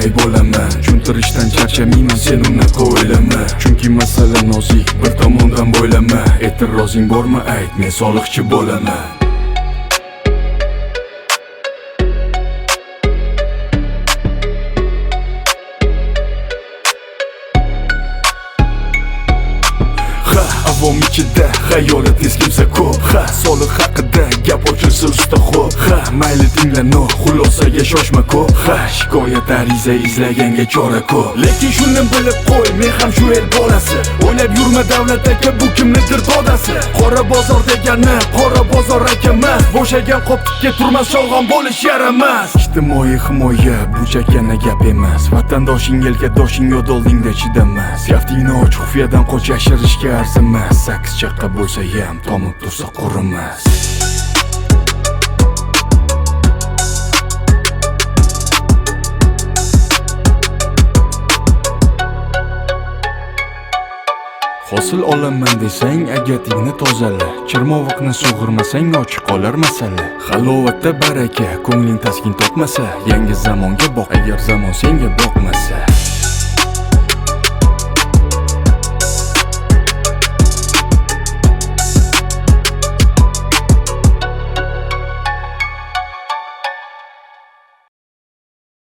qanday bo'laman? Tushuntirishdan charchamayman, sen unaqa o'ylama. Chunki masala nozik, bir tomondan bo'ylama. E'tirozing bormi ayt, men soliqchi bo'laman. Avom ichida xayolat tez kimsa ko'p. Soliq haqida gap ochilsa usta xo'p. Mayli tingla no, xulosaga shoshma ko'p. Shikoyat ariza izlaganga chora ko'p. Lekin shuni bilib qo'y, men ham shu el bolasi. O'ylab yurma davlat aka, bu kimnidir dodasi. Qora bozor degani qora bozor aka emas. Bo'shagan qoptikka turmas sholg'on bo'lish yaramas. Ijtimoiy himoya bu chakana gap emas. Vatandoshing yelkadoshing yod oldingda chidamas. Kaftingni och, xufiyadan qoch, yashirishga arzimas. Sakkiz chaqqa bo'lsa ham tomib tursa qurimas. Hosil olaman desang agatingni tozala. Chirmoviqni sug'urmasang ochiq qolar masala. Halovatda baraka, ko'ngling taskin topmasa, yangi zamonga boq agar zamon senga boqmasa.